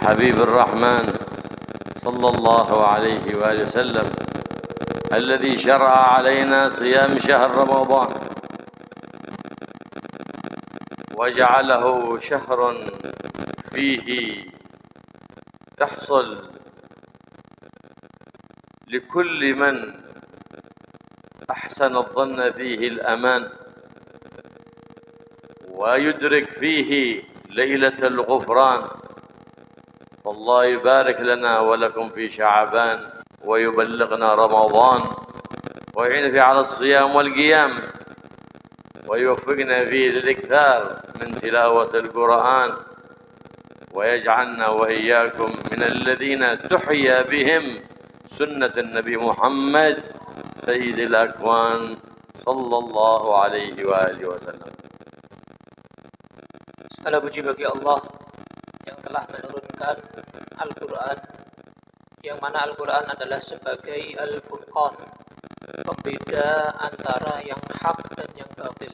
حبيب الرحمن صلى الله عليه وآله وسلم الذي شرع علينا صيام شهر رمضان وجعله شهر فيه تحصل لكل من أحسن الظن فيه الأمان ويدرك فيه ليلة الغفران. والله يبارك لنا ولكم في شعبان ويبلغنا رمضان ويعين فيه على الصيام والقيام ويوفقنا فيه للإكثار من تلاوة القرآن ويجعلنا وإياكم من الذين تحيا بهم سنة النبي محمد سيد الأكوان صلى الله عليه وآله وسلم. Segala puji bagi Allah yang telah menurunkan Al-Quran, yang mana Al-Quran adalah sebagai Al-Furqan, pembeda antara yang hak dan yang batil.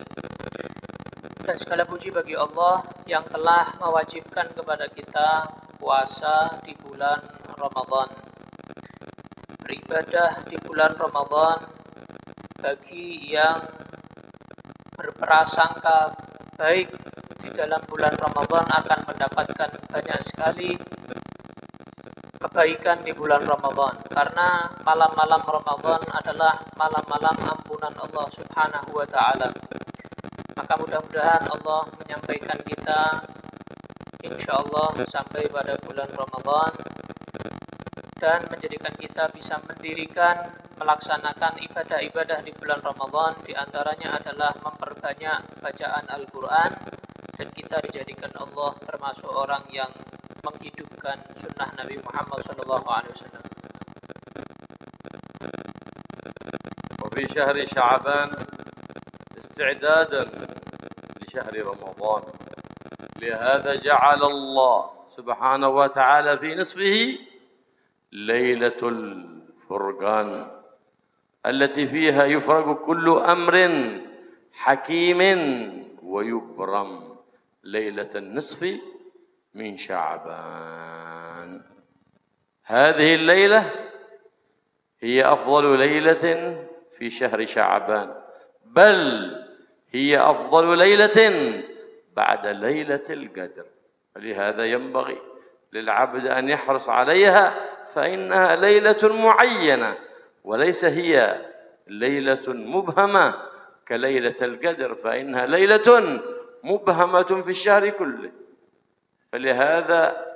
Dan segala puji bagi Allah yang telah mewajibkan kepada kita puasa di bulan Ramadan, beribadah di bulan Ramadan bagi yang berprasangka baik di dalam bulan Ramadan akan mendapatkan banyak sekali kebaikan di bulan Ramadan, karena malam-malam Ramadan adalah malam-malam ampunan Allah Subhanahu wa Ta'ala. Maka mudah-mudahan Allah menyampaikan kita insyaallah sampai pada bulan Ramadan dan menjadikan kita bisa mendirikan, melaksanakan ibadah-ibadah di bulan Ramadan. Di antaranya adalah memperbanyak bacaan Al-Quran, dan kita dijadikan Allah termasuk orang yang menghidupkan sunnah Nabi Muhammad SAW. وفي شهر شعبان استعدادا لشهر رمضان، لهذا جعل الله سبحانه وتعالى في نصفه ليلة الفرقان التي فيها يفرق كل أمر حكيم ويبرم ليلة النصف من شعبان. هذه الليلة هي أفضل ليلة في شهر شعبان، بل هي أفضل ليلة بعد ليلة القدر، ولهذا ينبغي للعبد أن يحرص عليها، فإنها ليلة معينة وليس هي ليلة مبهمة كليلة القدر، فإنها ليلة مبهمة في الشهر كله. فلهذا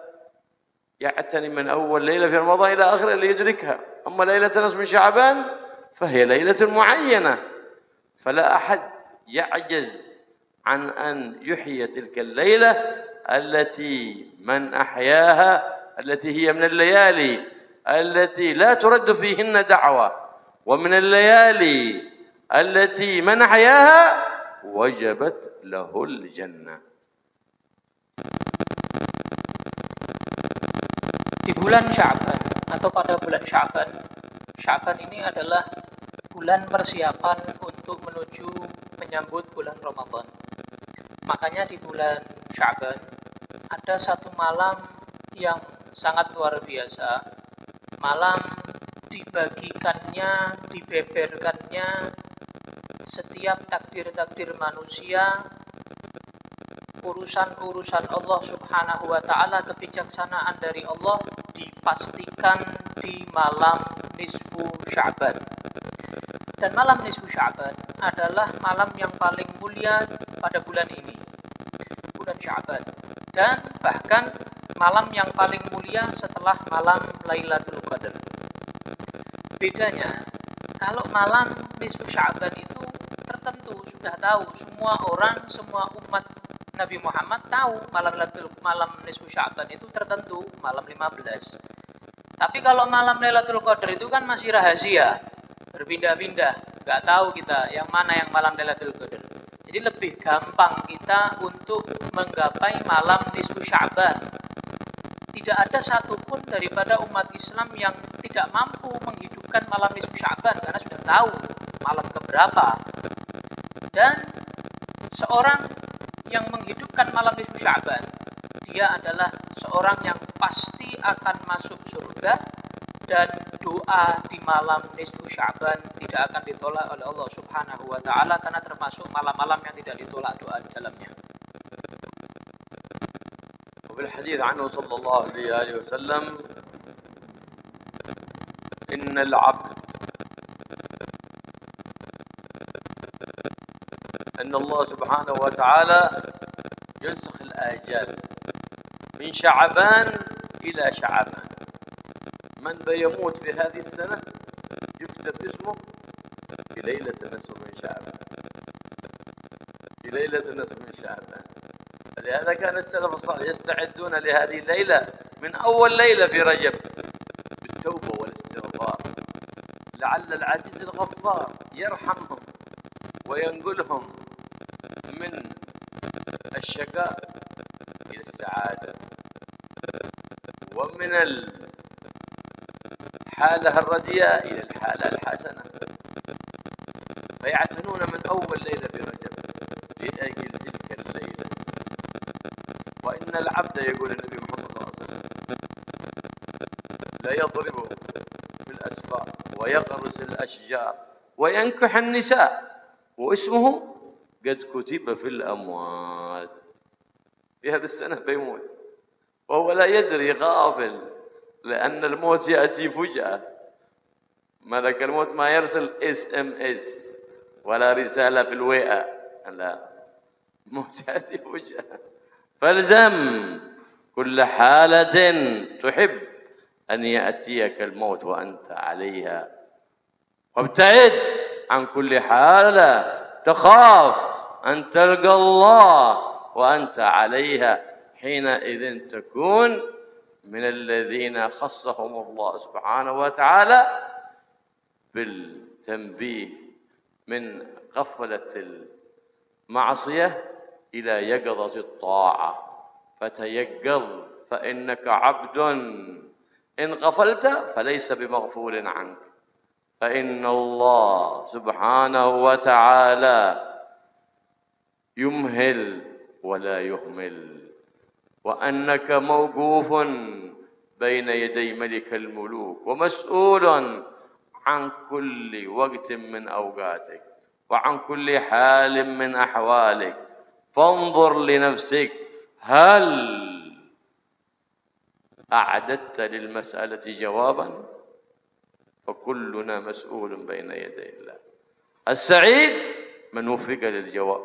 يعتني من أول ليلة في رمضان إلى آخره ليدركها. أما ليلة نصف من شعبان فهي ليلة معينة، فلا أحد يعجز عن أن يحيي تلك الليلة التي من أحياها، التي هي من الليالي التي لا ترد فيهن دعوة، ومن الليالي التي من أحياها وجبت له الجنة. Di bulan Sya'ban atau pada bulan Sya'ban, Sya'ban ini adalah bulan persiapan untuk menuju menyambut bulan Ramadan. Makanya di bulan Sya'ban ada satu malam yang sangat luar biasa. Malam dibagikannya, dibeberkannya setiap takdir-takdir manusia, urusan-urusan Allah Subhanahu wa Ta'ala, kebijaksanaan dari Allah dipastikan di malam nisfu Sya'ban. Dan malam nisfu Sya'ban adalah malam yang paling mulia pada bulan ini, bulan Sya'ban, dan bahkan malam yang paling mulia setelah malam Lailatul Qadar. Bedanya, kalau malam nisfu Sya'ban itu tertentu, sudah tahu semua orang, semua umat Nabi Muhammad tahu malam nisfu Sya'ban itu tertentu malam 15. Tapi kalau malam Lailatul Qadar itu kan masih rahasia, berpindah-pindah, nggak tahu kita yang mana yang malam Lailatul Qadar. Jadi lebih gampang kita untuk menggapai malam nisfu Sya'ban. tidak ada satupun daripada umat Islam yang tidak mampu menghidupkan malam nisfu Sya'ban karena sudah tahu malam keberapa. Dan seorang yang menghidupkan malam nisfu Sya'ban, dia adalah seorang yang pasti akan masuk surga, dan doa di malam nisfu Sya'ban tidak akan ditolak oleh Allah Subhanahu wa taala karena termasuk malam-malam yang tidak ditolak doa di dalamnya. وبالحديث عنه صلى الله عليه وسلم إن العبد أن الله سبحانه وتعالى ينسخ الآجال من شعبان إلى شعبان. من بيموت في هذه السنة يكتب اسمه في ليلة النصف من شعبان، في ليلة النصف من شعبان. فلهذا كان السلف الصالح يستعدون لهذه الليلة من أول ليلة في رجب بالتوبة والاستغفار، لعل العزيز الغفار يرحمهم وينقلهم من الشقاء إلى السعادة، ومن الحالة الرديئة إلى الحالة الحسنة، فيعتنون من أول ليلة في رجب لأجل تلك الليلة. وإن العبد، يقول النبي محمد صلى الله عليه وسلم، لا يضرب في الأسفار ويغرس الأشجار وينكح النساء واسمه قد كتب في الأموات. في هذه السنة بيموت وهو لا يدري، غافل، لأن الموت يأتي فجأة. ملك الموت ما يرسل SMS ولا رسالة في الوئة، لا، الموت يأتي فجأة. فالزم كل حالة تحب أن يأتيك الموت وأنت عليها، وابتعد عن كل حالة تخاف أن تلقى الله وأنت عليها، حينئذ تكون من الذين خصهم الله سبحانه وتعالى بالتنبيه من غفلة المعصية إلى يقظة الطاعة. فتيقظ فإنك عبد، إن غفلت فليس بمغفول عنك، فإن الله سبحانه وتعالى يمهل ولا يهمل، وأنك موقوف بين يدي ملك الملوك ومسؤول عن كل وقت من أوقاتك وعن كل حال من أحوالك. فانظر لنفسك، هل أعددت للمسألة جوابا؟ فكلنا مسؤول بين يدي الله. السعيد من وفق للجواب،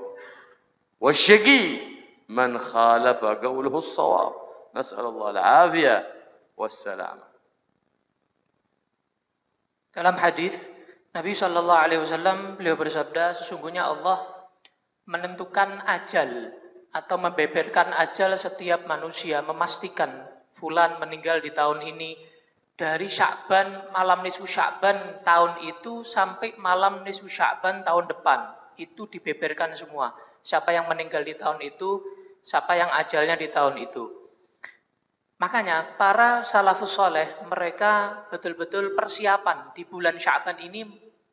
والشقي من خالف قوله الصواب. نسأل الله العافية والسلامة. Dalam hadis Nabi Shallallahu Alaihi Wasallam beliau bersabda, sesungguhnya Allah menentukan ajal atau membeberkan ajal setiap manusia, memastikan fulan meninggal di tahun ini, dari Sya'ban, malam nisfu Sya'ban tahun itu sampai malam nisfu Sya'ban tahun depan, itu dibeberkan semua. Siapa yang meninggal di tahun itu, siapa yang ajalnya di tahun itu. Makanya para salafus soleh, mereka betul-betul persiapan di bulan Sya'ban ini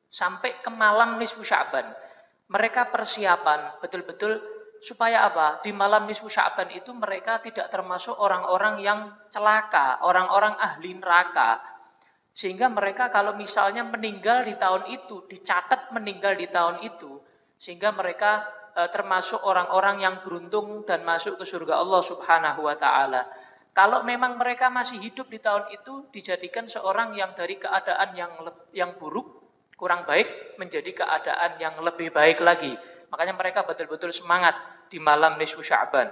sampai ke malam nisfu Sya'ban. Mereka persiapan betul-betul supaya apa? Di malam nisfu Sya'ban itu mereka tidak termasuk orang-orang yang celaka, orang-orang ahli neraka. Sehingga mereka kalau misalnya meninggal di tahun itu, dicatat meninggal di tahun itu, sehingga mereka termasuk orang-orang yang beruntung dan masuk ke surga Allah Subhanahu wa taala. Kalau memang mereka masih hidup di tahun itu, dijadikan seorang yang dari keadaan yang buruk, kurang baik, menjadi keadaan yang lebih baik lagi. Makanya mereka betul-betul semangat di malam nisfu Sya'ban.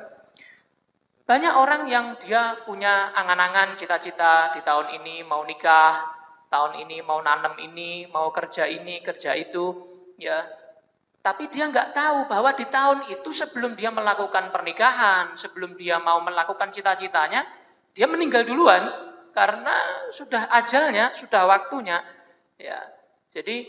Banyak orang yang dia punya angan-angan, cita-cita di tahun ini mau nikah, tahun ini mau nanam ini, mau kerja ini, kerja itu, ya. Tapi dia nggak tahu bahwa di tahun itu sebelum dia melakukan pernikahan, sebelum dia mau melakukan cita-citanya, dia meninggal duluan karena sudah ajalnya, sudah waktunya. Ya, jadi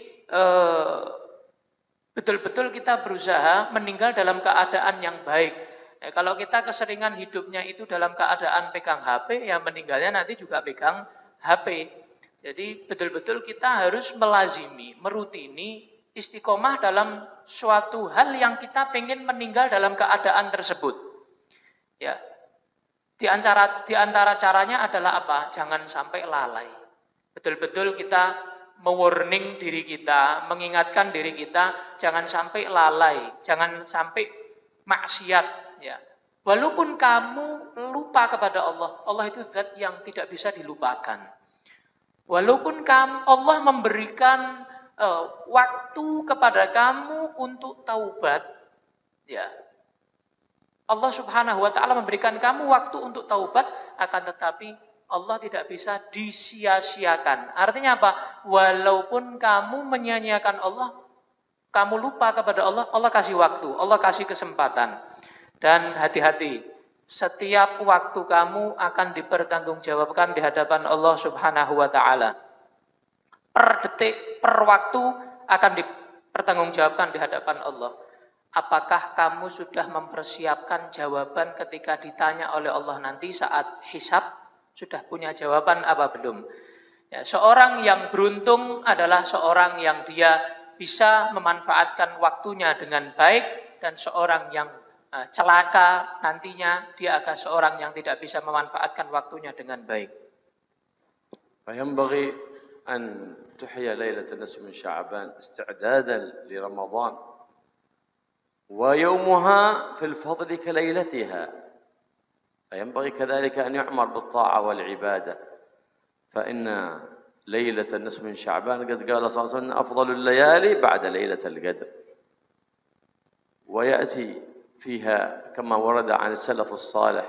betul-betul kita berusaha meninggal dalam keadaan yang baik. Kalau kita keseringan hidupnya itu dalam keadaan pegang HP, ya meninggalnya nanti juga pegang HP. Jadi betul-betul kita harus melazimi, merutini, istiqomah dalam suatu hal yang kita pengen meninggal dalam keadaan tersebut. Ya, di antara caranya adalah apa? Jangan sampai lalai. Betul-betul kita mewarning diri kita, mengingatkan diri kita, jangan sampai lalai, jangan sampai maksiat. Ya, walaupun kamu lupa kepada Allah, Allah itu zat yang tidak bisa dilupakan. Walaupun Allah memberikan waktu kepada kamu untuk taubat, ya, Allah Subhanahu wa taala memberikan kamu waktu untuk taubat, akan tetapi Allah tidak bisa disia-siakan. Artinya apa? Walaupun kamu menyia-nyiakan Allah, kamu lupa kepada Allah, Allah kasih waktu, Allah kasih kesempatan. Dan hati-hati, setiap waktu kamu akan dipertanggungjawabkan di hadapan Allah Subhanahu wa taala. Per detik, per waktu akan dipertanggungjawabkan di hadapan Allah. Apakah kamu sudah mempersiapkan jawaban ketika ditanya oleh Allah nanti saat hisab? Sudah punya jawaban apa belum? Ya, seorang yang beruntung adalah seorang yang dia bisa memanfaatkan waktunya dengan baik, dan seorang yang celaka nantinya dia akan seorang yang tidak bisa memanfaatkan waktunya dengan baik. فينبغي أن تحيا ليلة النصف من شعبان استعدادا لرمضان ويومها في الفضل كليلتها، فينبغي كذلك أن يعمر بالطاعة والعبادة، فإن ليلة النصف من شعبان قد قال صلى الله عليه وسلم أفضل الليالي بعد ليلة القدر، ويأتي فيها كما ورد عن السلف الصالح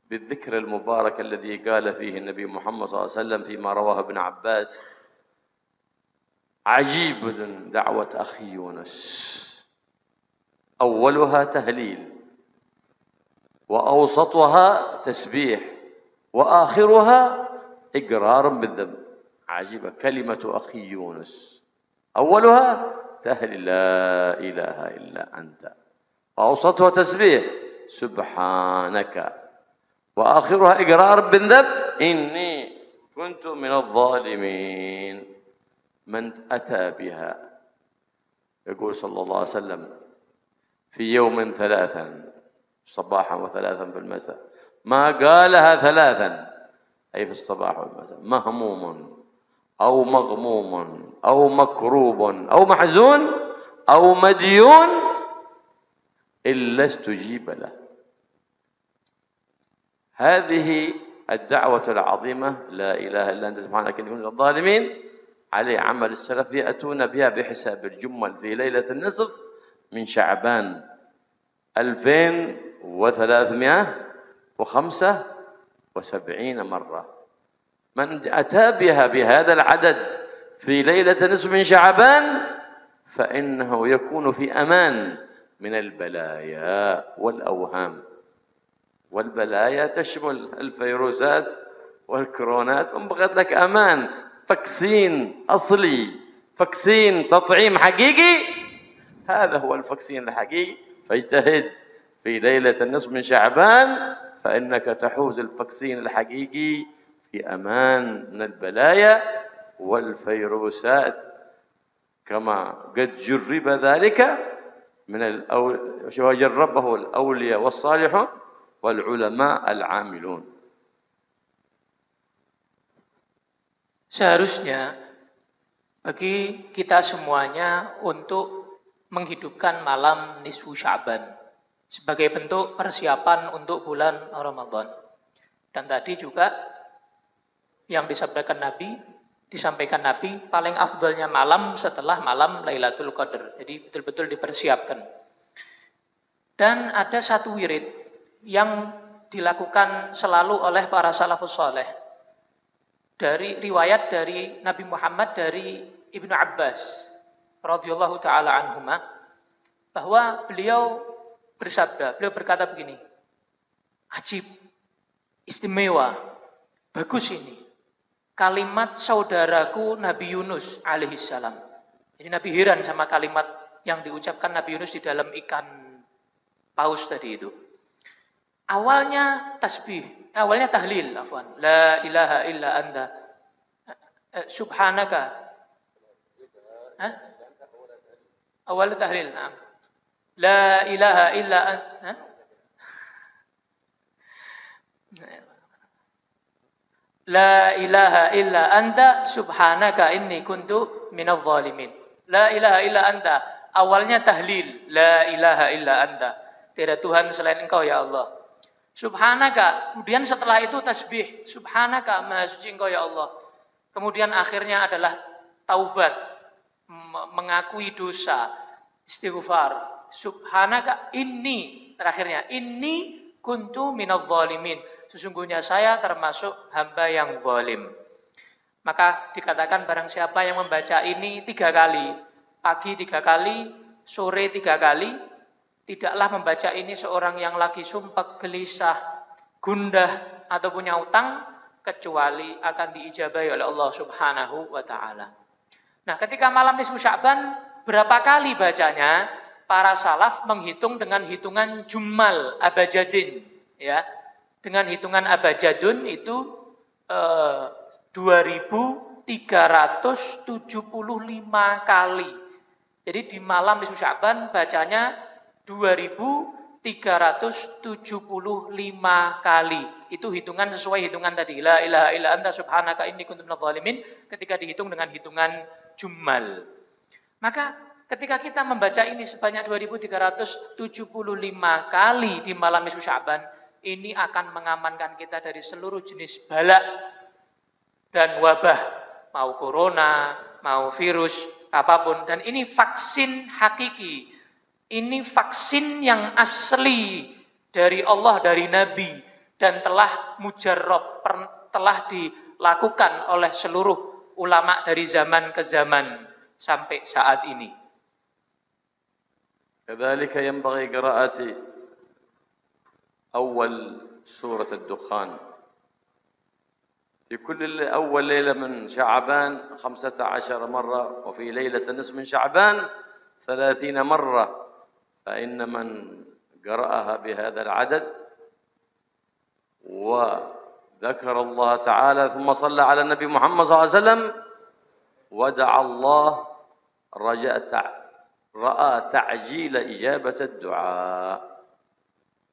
بالذكر المبارك الذي قال فيه النبي محمد صلى الله عليه وسلم فيما رواه ابن عباس: عجيب دعوة أخي يونس، أولها تهليل وأوسطها تسبيح وآخرها إقرار بالذنب. عجيبة كلمة أخي يونس، أولها تهليل لا إله إلا أنت، وأوسطها تسبيح سبحانك، وآخرها إقرار بالذنب إني كنت من الظالمين. من أتى بها، يقول صلى الله عليه وسلم، في يوم ثلاثا صباحا وثلاثا في المساء، ما قالها ثلاثا أي في الصباح والمساء، مهموم أو مغموم أو مكروب أو محزون أو مديون إلا استجيب له. هذه الدعوة العظيمة لا إله إلا أنت سبحانك إني كنت من الظالمين، عليه عمل السلف يأتون بها بحساب الجمل في ليلة النصف من شعبان 2375 مرة. من أتى بها بهذا العدد في ليلة النصف من شعبان فإنه يكون في أمان من البلايا والأوهام. والبلايا تشمل الفيروسات والكرونات، وبغت لك أمان، فاكسين أصلي، فاكسين تطعيم حقيقي، هذا هو الفاكسين الحقيقي. فاجتهد في ليلة النصف من شعبان فإنك تحوز الفاكسين الحقيقي في أمان من البلايا والفيروسات، كما قد جرب ذلك من وجربه الأولياء والصالحون والعلماء العاملون. Seharusnya bagi kita semuanya untuk menghidupkan malam nisfu Sya'ban sebagai bentuk persiapan untuk bulan Ramadan. Dan tadi juga yang disampaikan Nabi, paling afdalnya malam setelah malam Lailatul Qadar. Jadi betul-betul dipersiapkan. Dan ada satu wirid yang dilakukan selalu oleh para salafus saleh. Dari riwayat dari Nabi Muhammad dari Ibnu Abbas radhiyallahu taala anhuma, bahwa beliau berkata begini, ajib, istimewa, bagus ini kalimat saudaraku Nabi Yunus alaihissalam. Jadi Nabi heran sama kalimat yang diucapkan Nabi Yunus di dalam ikan paus tadi itu. Awalnya tasbih, awalnya tahlil, afwan. La ilaha illa anta. Subhanaka. Hah? Awalnya tahlil, na'am. La ilaha illa anta. La ilaha illa anta subhanaka inni kuntu minadh dhalimin. La ilaha illa anta. Awalnya tahlil, la ilaha illa anta. Tiada Tuhan selain Engkau ya Allah. Subhanaka, kemudian setelah itu tasbih, subhanaka, maha suci Engkau ya Allah. Kemudian akhirnya adalah taubat, mengakui dosa, istighfar. Subhanaka inni, terakhirnya inni kuntu minadh dhalimin. Sesungguhnya saya termasuk hamba yang zalim. Maka dikatakan barang siapa yang membaca ini 3 kali, pagi 3 kali, sore 3 kali, tidaklah membaca ini seorang yang lagi sumpek, gelisah, gundah, atau punya utang, kecuali akan diijabahi oleh Allah Subhanahu wa ta'ala. Nah, ketika malam nisfu Sya'ban, berapa kali bacanya? Para salaf menghitung dengan hitungan jummal abajadin, ya. Dengan hitungan abajadun itu 2375 kali. Jadi di malam nisfu Sya'ban bacanya 2375 kali. Itu hitungan sesuai hitungan tadi. La ilaha illa anta subhanaka inni kuntu minadh dhalimin, ketika dihitung dengan hitungan jummal. Maka ketika kita membaca ini sebanyak 2375 kali di malam nisfu Sya'ban, ini akan mengamankan kita dari seluruh jenis bala dan wabah, mau corona, mau virus, apapun. Dan ini vaksin hakiki. Ini vaksin yang asli dari Allah, dari Nabi, dan telah mujarrab, telah dilakukan oleh seluruh ulama dari zaman ke zaman sampai saat ini. كذلك ينبغي قراءة أول سورة الدخان في كل أول ليلة من شعبان 15 مرة، وفي ليلة النصف من شعبان 30 مرة. فإن من قرأها بهذا العدد وذكر الله تعالى ثم صلى على النبي محمد صلى الله عليه وسلم ودعا الله رأى تعجيل إجابة الدعاء،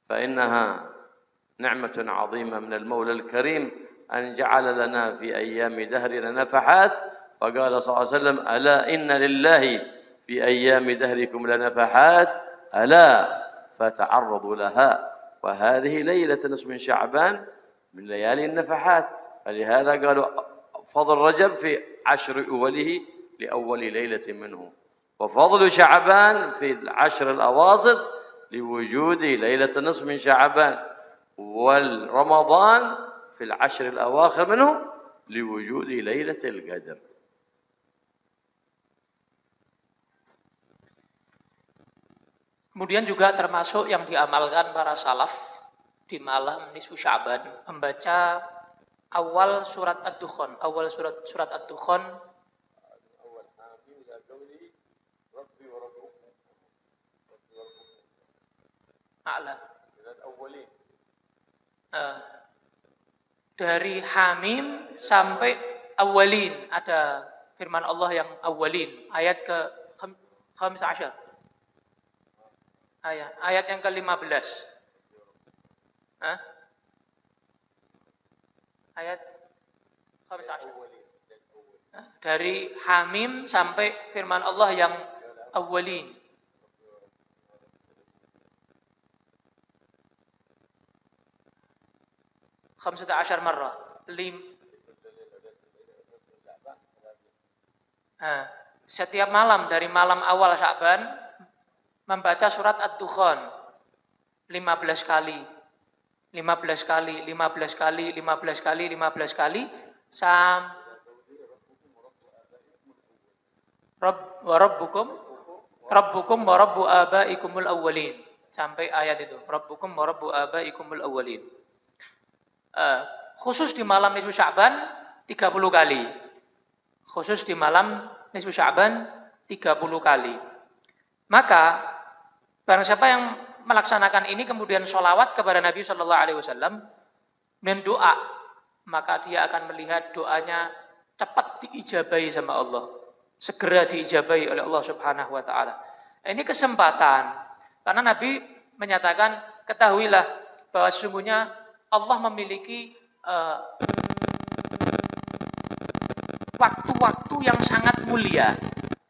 فإنها نعمة عظيمة من المولى الكريم أن جعل لنا في أيام دهرنا نفحات، فقال صلى الله عليه وسلم ألا إن لله في أيام دهركم لنفحات ألا فتعرضوا لها، وهذه ليلة نصف من شعبان من ليالي النفحات. فلهذا قالوا فضل رجب في 10 أوله لأول ليلة منه، وفضل شعبان في 10 الأواسط لوجود ليلة النصف من شعبان، والرمضان في 10 الأواخر منه لوجود ليلة القدر. Kemudian juga termasuk yang diamalkan para salaf di malam nisfu Sya'ban, membaca awal surat Ad-Dukhan, awal surat Ad-Dukhan. Dari Hamim sampai Awwalin, ada firman Allah yang Awwalin, ayat ke 15. Ayat yang ke-15. Ayat 15. Dari Hamim sampai firman Allah yang Awwalin. Khamsata asyar marrah. Setiap malam dari malam awal Sya'ban membaca surat Ad-Dukhan 15 kali. 15 kali, 15 kali, 15 kali, 15 kali Rabbukum wa rabbu abaikumul awwalin, sampai ayat itu. Rabbukum wa rabbu abaikumul awwalin. Khusus di malam nisfu Sya'ban 30 kali. Khusus di malam nisfu Sya'ban 30 kali. Maka barang siapa yang melaksanakan ini kemudian sholawat kepada Nabi Shallallahu Alaihi Wasallam dan doa, maka dia akan melihat doanya cepat diijabahi sama Allah, segera diijabahi oleh Allah Subhanahu Wa Taala. Ini kesempatan, karena Nabi menyatakan, ketahuilah bahwa sesungguhnya Allah memiliki waktu-waktu yang sangat mulia.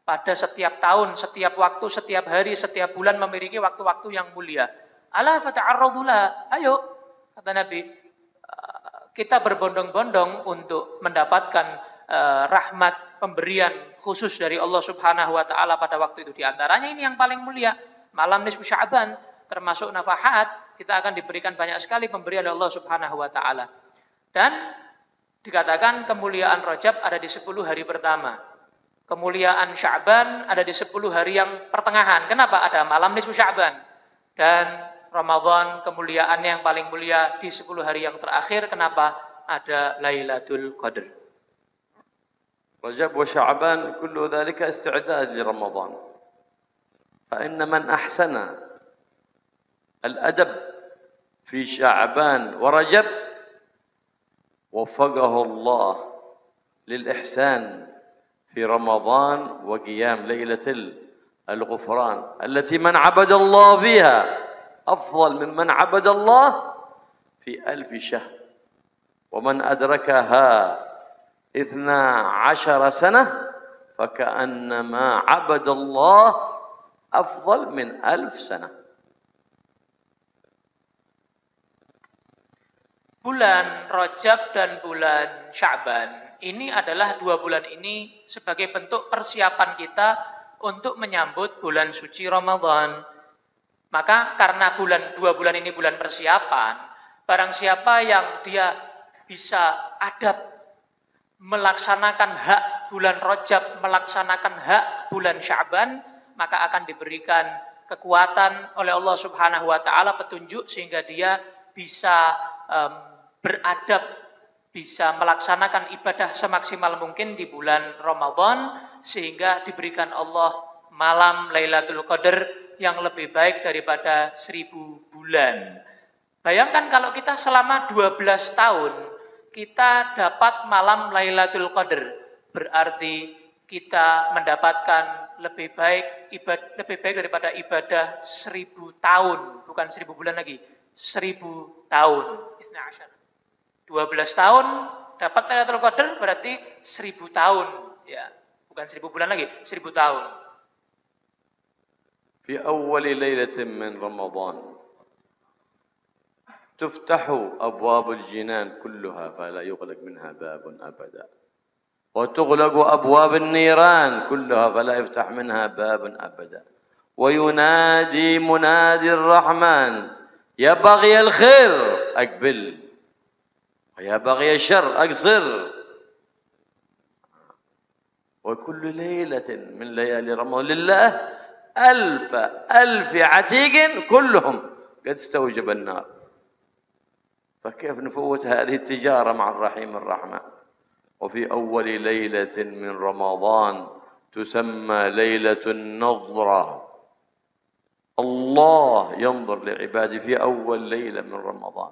Pada setiap tahun, setiap waktu, setiap hari, setiap bulan memiliki waktu-waktu yang mulia. Ala fata'arradulah. Ayo, kata Nabi, kita berbondong-bondong untuk mendapatkan rahmat pemberian khusus dari Allah Subhanahu Wa Taala pada waktu itu. Di antaranya ini yang paling mulia, malam nisfu Sya'ban, termasuk nafahat, kita akan diberikan banyak sekali pemberian dari Allah Subhanahu Wa Taala. Dan dikatakan kemuliaan Rajab ada di 10 hari pertama. Kemuliaan Sya'ban ada di 10 hari yang pertengahan. Kenapa? Ada malam nisfu Sya'ban. Dan Ramadan kemuliaannya yang paling mulia di 10 hari yang terakhir. Kenapa? Ada Lailatul Qadar. رجب وشعبان كل ذلك استعداد لرمضان فإن من أحسن الأدب في شعبان ورجب وفقه الله للإحسان في رمضان وقيام ليلة الغفران التي من عبد الله فيها أفضل ممن عبد الله في 1000 شهر ومن أدركها 12 سنة فكأنما عبد الله أفضل من 1000 سنة. Bulan Rajab dan bulan Sya'ban ini adalah 2 bulan ini sebagai bentuk persiapan kita untuk menyambut bulan suci Ramadan. Maka karena 2 bulan ini bulan persiapan, barang siapa yang dia bisa adab melaksanakan hak bulan Rajab, melaksanakan hak bulan Sya'ban, maka akan diberikan kekuatan oleh Allah Subhanahu Wa Taala, petunjuk sehingga dia bisa beradab, bisa melaksanakan ibadah semaksimal mungkin di bulan Ramadan, sehingga diberikan Allah malam Lailatul Qadar yang lebih baik daripada 1000 bulan. Bayangkan kalau kita selama 12 tahun kita dapat malam Lailatul Qadar, berarti kita mendapatkan lebih baik daripada ibadah 1000 tahun, bukan 1000 bulan lagi, 1000 tahun. 12 tahun dapat Lailatul Qadar berarti 1000 tahun, ya, bukan 1000 bulan lagi, 1000 tahun. في أول ليلة من رمضان تفتح أبواب الجنان كلها فلا يغلق منها باب أبدا وتغلق أبواب النيران كلها فلا يفتح منها باب أبدا وينادي منادي الرحمن يا بغي الخير أقبل ويا بغي الشر أقصر وكل ليلة من ليالي رمضان لله 1000 عتيق كلهم قد استوجب النار فكيف نفوت هذه التجارة مع الرحيم الرحمن. وفي أول ليلة من رمضان تسمى ليلة النظرة، الله ينظر لعباده في أول ليلة من رمضان،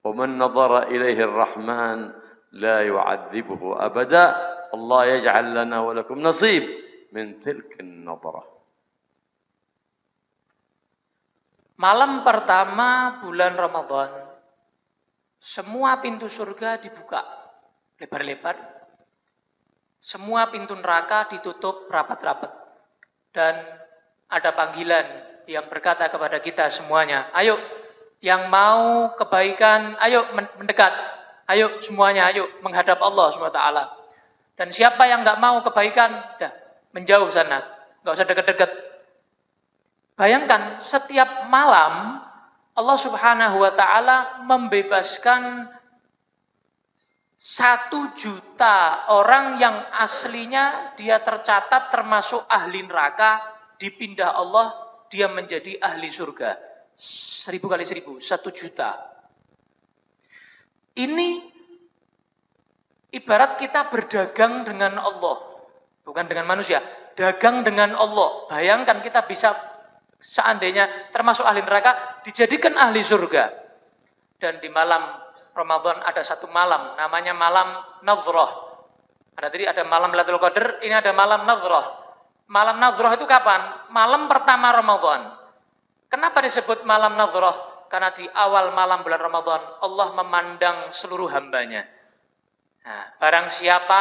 ومن نظر إليه الرحمن لا يعذبه أبدا. الله يجعل لنا ولكم نصيب من تلك النظرة. Malam pertama bulan Ramadan, semua pintu surga dibuka lebar-lebar, semua pintu neraka ditutup rapat-rapat, dan ada panggilan yang berkata kepada kita semuanya, ayo yang mau kebaikan, ayo mendekat, ayo semuanya, ayo menghadap Allah SWT. Dan siapa yang nggak mau kebaikan, dah menjauh sana, nggak usah dekat-dekat. Bayangkan setiap malam Allah Subhanahu Wa Taala membebaskan 1 juta orang yang aslinya dia tercatat termasuk ahli neraka, dipindah Allah dia menjadi ahli surga. 1000 kali 1000, 1 juta. Ini ibarat kita berdagang dengan Allah, bukan dengan manusia. Dagang dengan Allah. Bayangkan kita bisa seandainya termasuk ahli neraka, dijadikan ahli surga. Dan di malam Ramadan ada satu malam, namanya malam Nadhrah. Ada tadi ada malam Lailatul Qadar, ini ada malam Nadhrah. Malam Nadhrah itu kapan? Malam pertama Ramadan. Kenapa disebut malam Nadhrah? Karena di awal malam bulan Ramadan, Allah memandang seluruh hambanya. Nah, barang siapa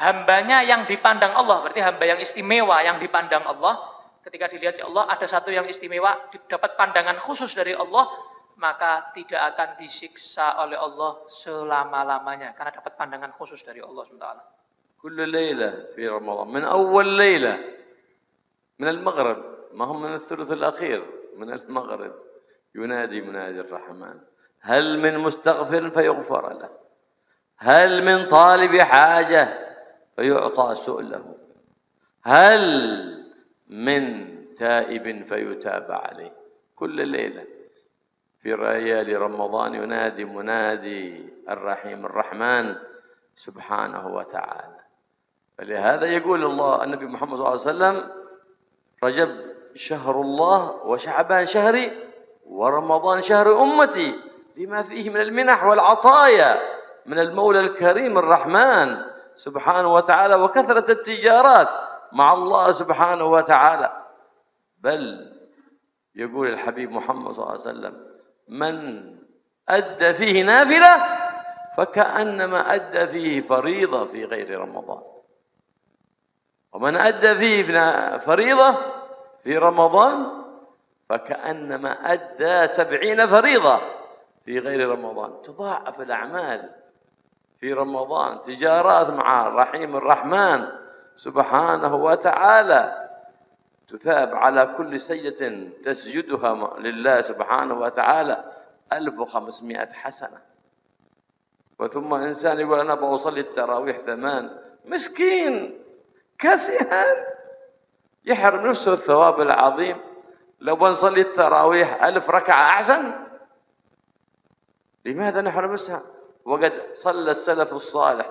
hambanya yang dipandang Allah, berarti hamba yang istimewa yang dipandang Allah, ketika dilihat Allah ada satu yang istimewa, dapat pandangan khusus dari Allah, maka tidak akan disiksa oleh Allah selama-lamanya karena dapat pandangan khusus dari Allah SWT. كل ليلة في رمضان من أول ليلة من المغرب ما هم من الثلث الأخير من المغرب ينادي منادي الرحمن هل من مستغفر فيغفر له هل من طالب حاجة فيعطى سؤله هل من تائب فيتاب عليه كل ليلة في ليالي رمضان ينادي منادي الرحيم الرحمن سبحانه وتعالى. فلهذا يقول الله النبي محمد صلى الله عليه وسلم رجب شهر الله وشعبان شهري ورمضان شهر أمتي لما فيه من المنح والعطايا من المولى الكريم الرحمن سبحانه وتعالى وكثرة التجارات مع الله سبحانه وتعالى. بل يقول الحبيب محمد صلى الله عليه وسلم من أدى فيه نافلة فكأنما أدى فيه فريضة في غير رمضان ومن أدى فيه فريضة في رمضان فكأنما أدى 70 فريضة في غير رمضان. تضاعف الأعمال في رمضان تجارات مع الرحيم الرحمن سبحانه وتعالى تثاب على كل سجدة تسجدها لله سبحانه وتعالى 1500 حسنة. وثم إنسان يقول أنا بأصلي التراويح 8 مسكين كسهان يحرم نفسه الثواب العظيم. لو بنصلي التراويح 1000 ركعة أحسن. لماذا نحرم نفسها وقد صلى السلف الصالح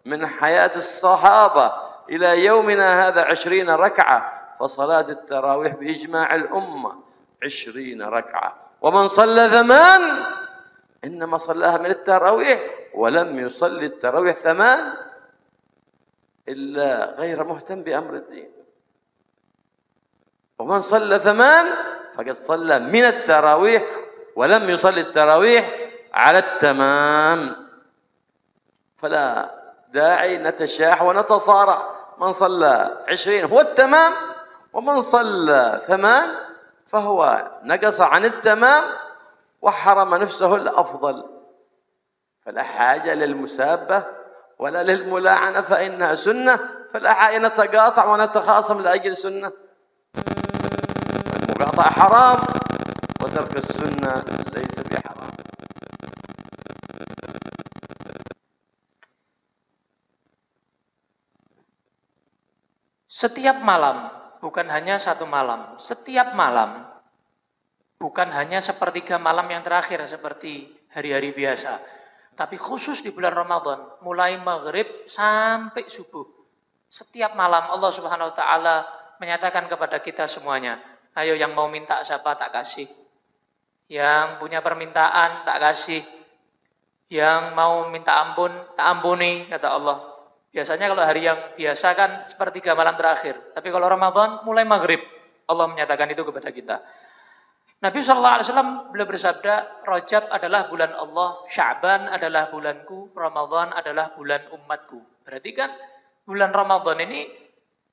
من حياة الصحابة إلى يومنا هذا 20 ركعة. فصلاة التراويح بإجماع الأمة 20 ركعة ومن صلى 8 إنما صلاها من التراويح ولم يصلي التراويح 8 إلا غير مهتم بأمر الدين. ومن صلى 8 فقد صلى من التراويح ولم يصلي التراويح على التمام. فلا داعي نتشاح ونتصارع. من صلى 20 هو التمام ومن صلى 8 فهو نقص عن التمام وحرم نفسه الأفضل. فلا حاجة للمسابة ولا للملاعنة فإنها سنة. فلا حاجة نتقاطع ونتخاصم لأجل سنة. المقاطعة حرام وترك السنة ليس بحرام. Setiap malam, bukan hanya satu malam, setiap malam, bukan hanya sepertiga malam yang terakhir seperti hari-hari biasa, tapi khusus di bulan Ramadan, mulai maghrib sampai subuh. Setiap malam Allah Subhanahu wa Ta'ala menyatakan kepada kita semuanya, ayo yang mau minta siapa tak kasih, yang punya permintaan tak kasih, yang mau minta ampun tak ampuni, kata Allah. Biasanya kalau hari yang biasa kan sepertiga malam terakhir. Tapi kalau Ramadan mulai maghrib. Allah menyatakan itu kepada kita. Nabi SAW beliau bersabda, Rajab adalah bulan Allah, Sya'ban adalah bulanku, Ramadan adalah bulan umatku. Berarti kan bulan Ramadan ini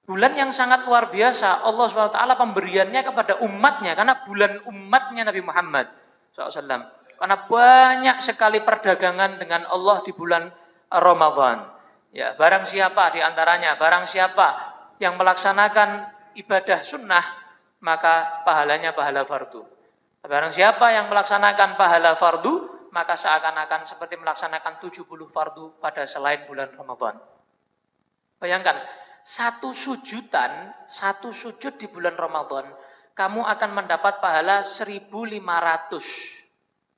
bulan yang sangat luar biasa. Allah SWT pemberiannya kepada umatnya. Karena bulan umatnya Nabi Muhammad SAW. Karena banyak sekali perdagangan dengan Allah di bulan Ramadan. Ya, barang siapa di antaranya, barang siapa yang melaksanakan ibadah sunnah, maka pahalanya pahala fardu. Barang siapa yang melaksanakan pahala fardu, maka seakan-akan seperti melaksanakan 70 fardu pada selain bulan Ramadan. Bayangkan, satu sujud di bulan Ramadan, kamu akan mendapat pahala 1.500.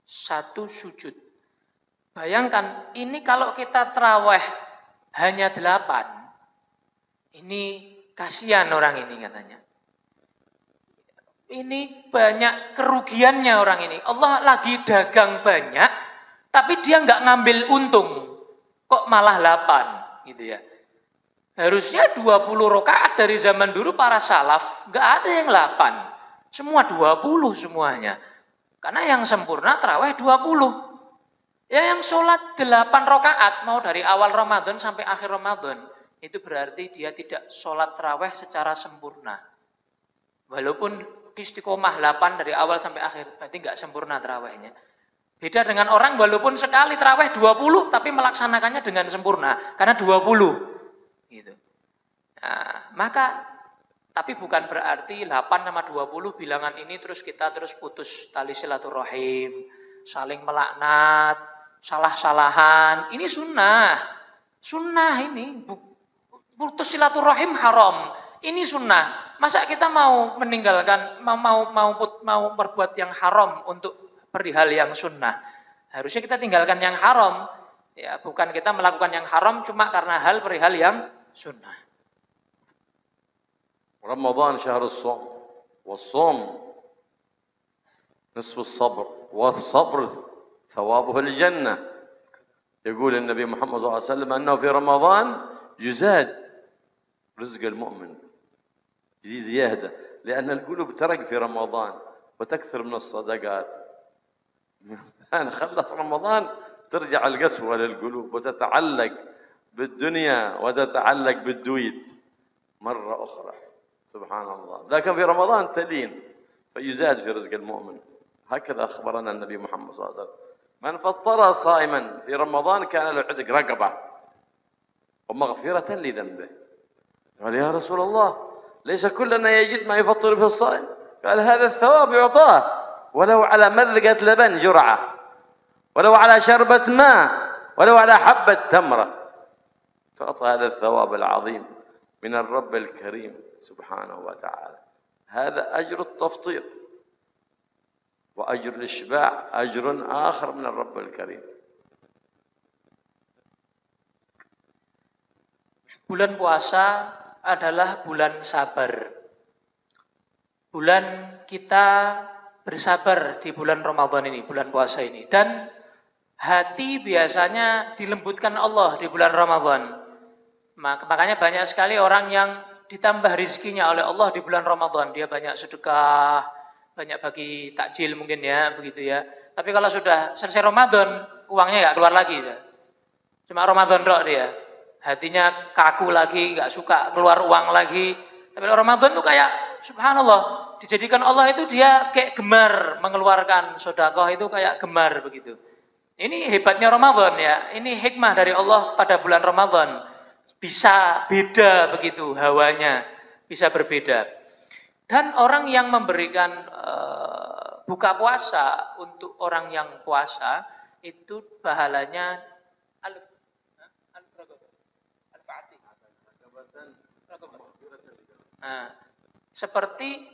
Satu sujud. Bayangkan, ini kalau kita tarawih hanya 8. Ini kasihan orang ini katanya. Ini banyak kerugiannya orang ini. Allah lagi dagang banyak, tapi dia nggak ngambil untung. Kok malah 8 gitu ya. Harusnya 20 rakaat dari zaman dulu para salaf, nggak ada yang 8. Semua 20 semuanya. Karena yang sempurna tarawih 20. Ya yang sholat 8 rakaat, mau dari awal Ramadan sampai akhir Ramadan, itu berarti dia tidak sholat tarawih secara sempurna. Walaupun istiqomah 8 dari awal sampai akhir, berarti nggak sempurna tarawihnya. Beda dengan orang walaupun sekali tarawih 20, tapi melaksanakannya dengan sempurna, karena 20. Gitu. Nah, maka, tapi bukan berarti 8 sama 20 bilangan ini terus kita terus putus tali silaturahim, saling melaknat, salah-salahan. Ini sunnah. Sunnah ini. Putus silaturahim haram. Ini sunnah. Masa kita mau meninggalkan, mau berbuat yang haram untuk perihal yang sunnah? Harusnya kita tinggalkan yang haram. Ya, bukan kita melakukan yang haram cuma karena hal perihal yang sunnah. رمضان شهر الصوم والصوم نصف الصبر والصبر ثوابه الجنة يقول النبي محمد صلى الله عليه وسلم أنه في رمضان يزاد رزق المؤمن يزيد زيادة لأن القلوب ترق في رمضان وتكثر من الصدقات نخلص رمضان ترجع القسوة للقلوب وتتعلق بالدنيا وتتعلق بالدويد مرة أخرى سبحان الله. لكن في رمضان تلين فيزاد في رزق المؤمن. هكذا أخبرنا النبي محمد صلى الله عليه وسلم. من فطر صائما في رمضان كان له عتق رقبة ومغفرة لذنبه. قال يا رسول الله ليس كلنا يجد ما يفطر به الصائم. قال هذا الثواب يعطاه ولو على مذقة لبن جرعة ولو على شربة ماء ولو على حبة تمرة تعطى هذا الثواب العظيم من الرب الكريم سبحانه وتعالى. هذا أجر التفطير وأجر الإشباع أجر آخر من الرب الكريم. Bulan puasa adalah bulan sabar. Bulan kita bersabar di bulan Ramadan ini, bulan puasa ini. Dan hati biasanya dilembutkan Allah di bulan Ramadan. Makanya banyak sekali orang yang ditambah rizkinya oleh Allah di bulan Ramadan. Dia banyak sedekah, banyak bagi takjil mungkin ya, begitu ya. Tapi kalau sudah selesai Ramadan, uangnya nggak keluar lagi. Ya. Cuma Ramadan dok dia. Hatinya kaku lagi, nggak suka keluar uang lagi. Tapi Ramadan itu kayak, subhanallah, dijadikan Allah itu dia kayak gemar mengeluarkan sedekah itu kayak gemar begitu. Ini hebatnya Ramadan ya. Ini hikmah dari Allah pada bulan Ramadan. Bisa beda begitu hawanya, bisa berbeda. Dan orang yang memberikan buka puasa untuk orang yang puasa itu pahalanya seperti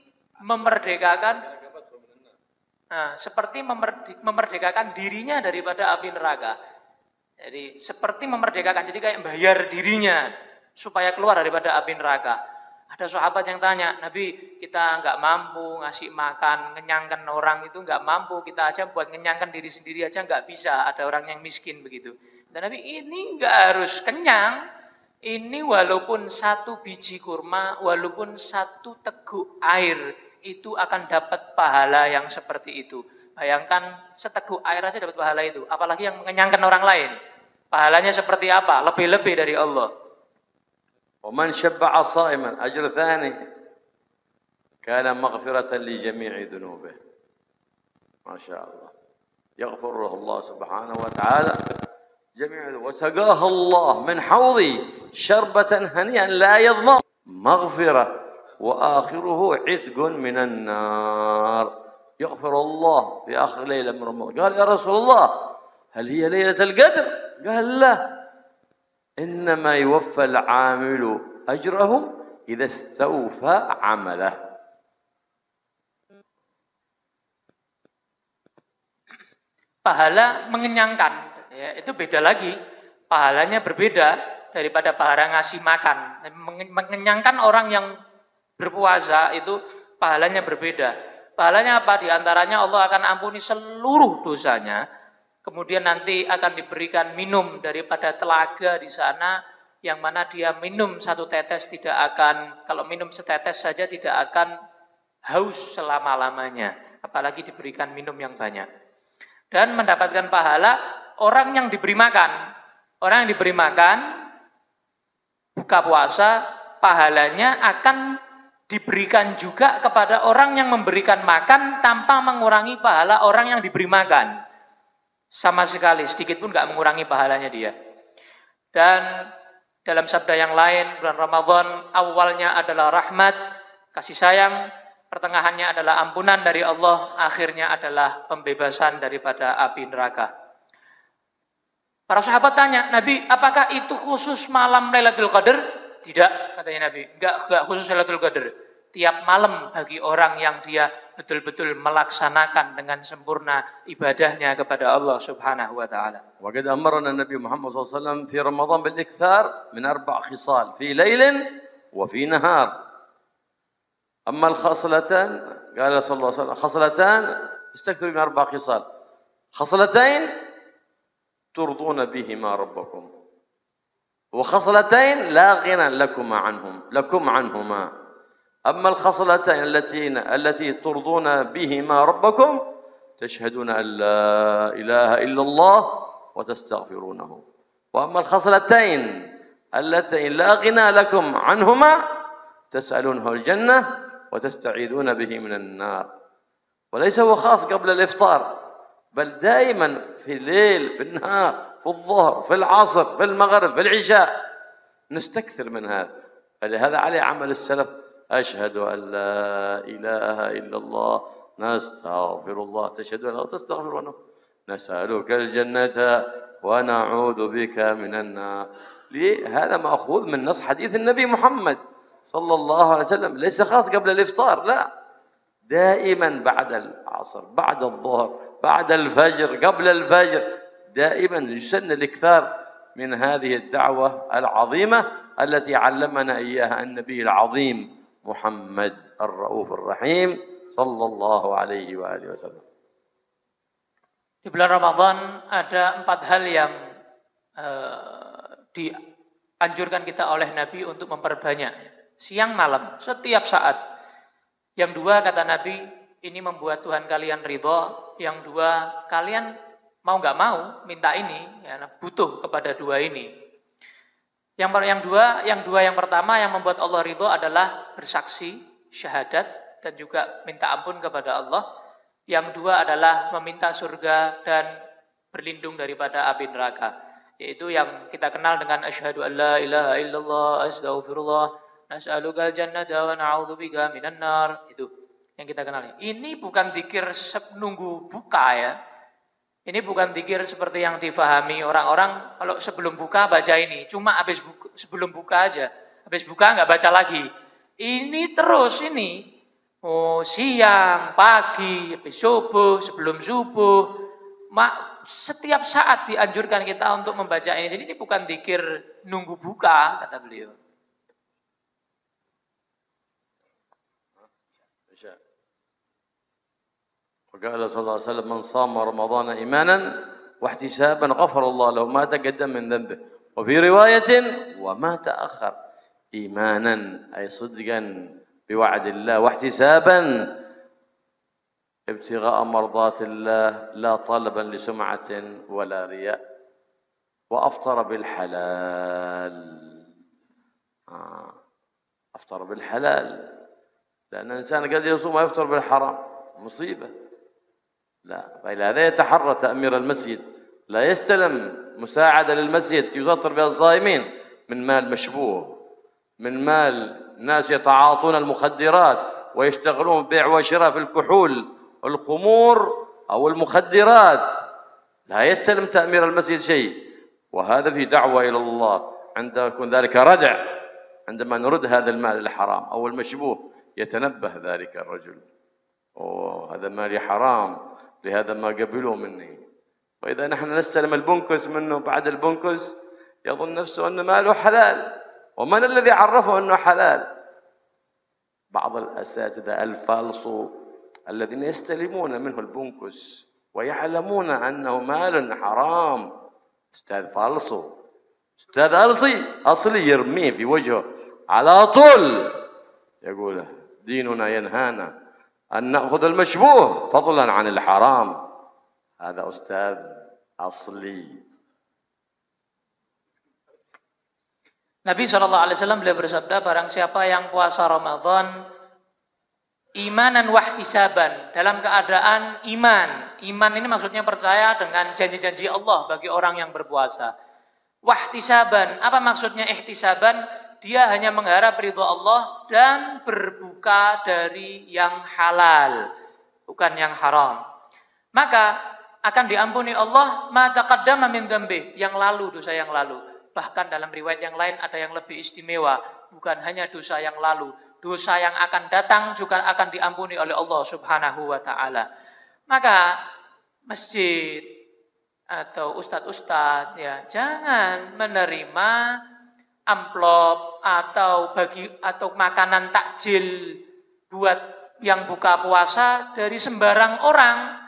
memerdekakan dirinya daripada api neraka. Jadi seperti memerdekakan, jadi kayak bayar dirinya supaya keluar daripada api neraka. Ada sahabat yang tanya, Nabi kita nggak mampu ngasih makan, ngenyangkan orang itu nggak mampu, kita aja buat ngenyangkan diri sendiri aja nggak bisa, ada orang yang miskin begitu. Dan Nabi ini nggak harus kenyang, ini walaupun 1 biji kurma, walaupun 1 teguk air, itu akan dapat pahala yang seperti itu. Bayangkan seteguk air aja dapat pahala itu, apalagi yang mengenyangkan orang lain. Pahalanya seperti apa? Lebih-lebih dari Allah. ومن شبع صائما أجر ثاني كان مغفرة لجميع ذنوبه. ما شاء الله. يغفره الله سبحانه وتعالى جميع وسقاه الله من حوضي شربة هنيئا لا يظمأ مغفرة وآخره عتق من النار. يغفر الله في آخر ليلة من رمضان. قال يا رسول الله هل هي ليلة القدر؟ قال لا إنما يوفى العامل أجره إذا استوفى عمله. Pahala mengenyangkan, ya, itu beda lagi. Pahalanya berbeda daripada pahala ngasih makan. Mengenyangkan orang yang berpuasa itu pahalanya berbeda. Pahalanya apa? Di antaranya Allah akan ampuni seluruh dosanya. Kemudian nanti akan diberikan minum daripada telaga di sana, yang mana dia minum satu tetes tidak akan, kalau minum setetes saja tidak akan haus selama-lamanya. Apalagi diberikan minum yang banyak. Dan mendapatkan pahala orang yang diberi makan. Orang yang diberi makan, buka puasa, pahalanya akan diberikan juga kepada orang yang memberikan makan tanpa mengurangi pahala orang yang diberi makan. Sama sekali, sedikit pun nggak mengurangi pahalanya dia. Dan dalam sabda yang lain, bulan Ramadan awalnya adalah rahmat, kasih sayang, pertengahannya adalah ampunan dari Allah, akhirnya adalah pembebasan daripada api neraka. Para sahabat tanya, Nabi, apakah itu khusus malam Lailatul Qadar? Tidak, katanya Nabi, enggak khusus Lailatul Qadar. Tiap malam bagi orang yang dia betul-betul melaksanakan dengan sempurna ibadahnya kepada Allah Subhanahu wa taala. وقد أمرنا النبي محمد صلى الله عليه وسلم في رمضان بالإكثار من 4 خصال في ليل وفي نهار. أما الخصلتان قال صلى الله عليه وسلم خصلتان استكثروا من 4 خصال. خصلتين ترضون بهما ربكم وخصلتين لا غنى لكم عنهما. أما الخصلتين التي ترضون بهما ربكم تشهدون أن لا إله إلا الله وتستغفرونه. وأما الخصلتين اللتين لا غنى لكم عنهما تسألونه الجنة وتستعيذون به من النار. وليس هو خاص قبل الإفطار، بل دائما في الليل، في النهار، في الظهر، في العصر، في المغرب، في العشاء نستكثر من هذا. فلهذا عليه عمل السلف: أشهد أن لا إله إلا الله نستغفر الله تشهدون وتستغفرونه نسألك الجنة ونعوذ بك من النار. هذا مأخوذ من نص حديث النبي محمد صلى الله عليه وسلم، ليس خاص قبل الإفطار، لا، دائما بعد العصر، بعد الظهر، بعد الفجر، قبل الفجر، دائما يسن الإكثار من هذه الدعوة العظيمة التي علمنا إياها النبي العظيم محمد الرؤوف الرحيم صلى الله عليه وآله وسلم. Di bulan Ramadan ada 4 hal yang dianjurkan kita oleh Nabi untuk memperbanyak. Siang malam, setiap saat. Yang 2 kata Nabi, ini membuat Tuhan kalian ridho. Yang 2, kalian mau nggak mau minta ini, ya, butuh kepada 2 ini. Yang pertama yang membuat Allah ridho adalah bersaksi, syahadat, dan juga minta ampun kepada Allah. Yang 2 adalah meminta surga dan berlindung daripada api neraka. Yaitu yang kita kenal dengan asyhadu an la ilaha illallah, astaghfirullah, nas'alukal jannata wa na'udzubika minan nar. Itu yang kita kenal. Ini bukan zikir nunggu buka ya. Ini bukan zikir seperti yang difahami orang-orang kalau sebelum buka baca ini. Cuma sebelum buka aja. Habis buka nggak baca lagi. Ini terus ini. Oh, siang, pagi, habis subuh, sebelum subuh. Setiap saat dianjurkan kita untuk membaca ini. Jadi ini bukan zikir nunggu buka, kata beliau. وقال صلى الله عليه وسلم: من صام رمضان إيمانا واحتسابا غفر الله له ما تقدم من ذنبه. وفي رواية: وما تأخر. إيمانا أي صدقا بوعد الله، واحتسابا ابتغاء مرضات الله لا طلبا لسمعة ولا رياء. وأفطر بالحلال. أفطر بالحلال، لأن الإنسان قد يصوم ويفطر بالحرام، مصيبة. لا، فإلى يتحرى تأمير المسجد، لا يستلم مساعدة للمسجد يسطر بها الصائمين من مال مشبوه، من مال ناس يتعاطون المخدرات ويشتغلون ببيع وشراء في الكحول والخمور أو المخدرات. لا يستلم تأمير المسجد شيء، وهذا في دعوة إلى الله. عندما يكون ذلك ردع، عندما نرد هذا المال الحرام أو المشبوه يتنبه ذلك الرجل: هذا مالي حرام، لهذا ما قبلوا مني. وإذا نحن نستلم البنكس منه بعد البنكس يظن نفسه أن ماله حلال. ومن الذي عرفه أنه حلال؟ بعض الأساتذة الفالصو الذين يستلمون منه البنكس ويعلمون أنه مال حرام، أستاذ فالصو، أستاذ أصلي يرميه في وجهه على طول، يقول ديننا ينهانا أن نأخذ المشبوه فضلا عن الحرام. هذا أستاذ أصلي. Nabi SAW beliau bersabda, barang siapa yang puasa Ramadan imanan wahtisaban, dalam keadaan iman. Iman ini maksudnya percaya dengan janji-janji Allah bagi orang yang berpuasa. Wahtisaban, apa maksudnya ihtisaban? Dia hanya mengharap ridha Allah dan berbuka dari yang halal, bukan yang haram. Maka akan diampuni Allah ma taqaddama min dzambi, yang lalu, dosa yang lalu. Bahkan dalam riwayat yang lain ada yang lebih istimewa, bukan hanya dosa yang lalu, dosa yang akan datang juga akan diampuni oleh Allah Subhanahu wa taala. Maka masjid atau ustadz-ustadz ya jangan menerima amplop atau makanan takjil buat yang buka puasa dari sembarang orang.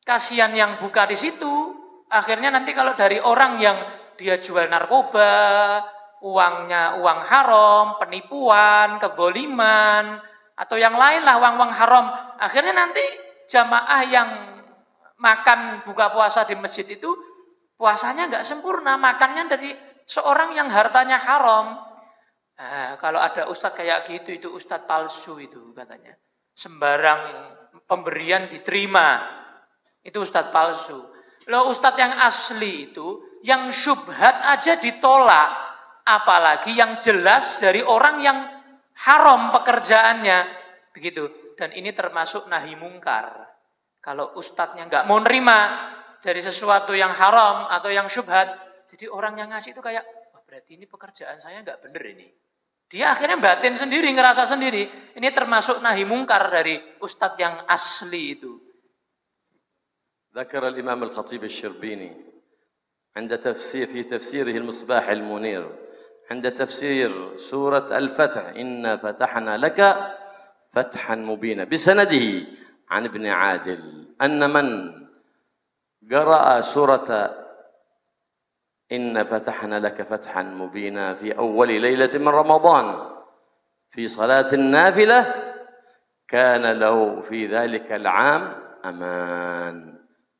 Kasihan yang buka di situ. Akhirnya nanti kalau dari orang yang dia jual narkoba, uangnya uang haram, penipuan, kegoliman, atau yang lain lah uang-uang haram. Akhirnya nanti jamaah yang makan buka puasa di masjid itu puasanya nggak sempurna, makannya dari seorang yang hartanya haram. Nah, kalau ada ustadz kayak gitu, itu ustadz palsu itu katanya. Sembarang pemberian diterima, itu ustadz palsu. Loh, ustadz yang asli itu, yang syubhat aja ditolak, apalagi yang jelas dari orang yang haram pekerjaannya, begitu. Dan ini termasuk nahi mungkar. Kalau ustadznya nggak mau nerima dari sesuatu yang haram atau yang syubhat, jadi orang yang ngasih itu kayak, wah berarti ini pekerjaan saya nggak bener ini. Dia akhirnya batin sendiri, ngerasa sendiri. Ini termasuk nahi mungkar dari ustadz yang asli itu. ذكر الإمام الخطيب الشربيني في تفسيره المصباح المنير عند تفسير سورة الفتح إنا فتحنا لك فتحا مبينا بسنده عن ابن عادل أن من قرأ سورة إنا فتحنا لك فتحا مبينا في أول ليلة من رمضان في صلاة النافلة كان له في ذلك العام أمان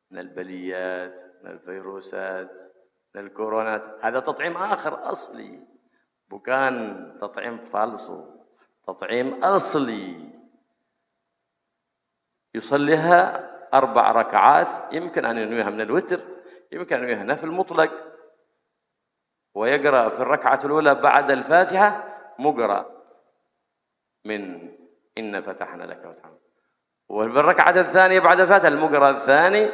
من البليات، من الفيروسات، من الكورونات. هذا تطعيم آخر أصلي، بكان تطعيم فالصو، تطعيم أصلي. يصليها 4 ركعات، يمكن أن ينويها من الوتر، يمكن أن ينويها نفل مطلق، ويقرأ في الركعة الأولى بعد الفاتحة مقرأ من إن فتحنا لك فتحا، وفي الركعة الثانية بعد الفاتحة المقرأ الثاني،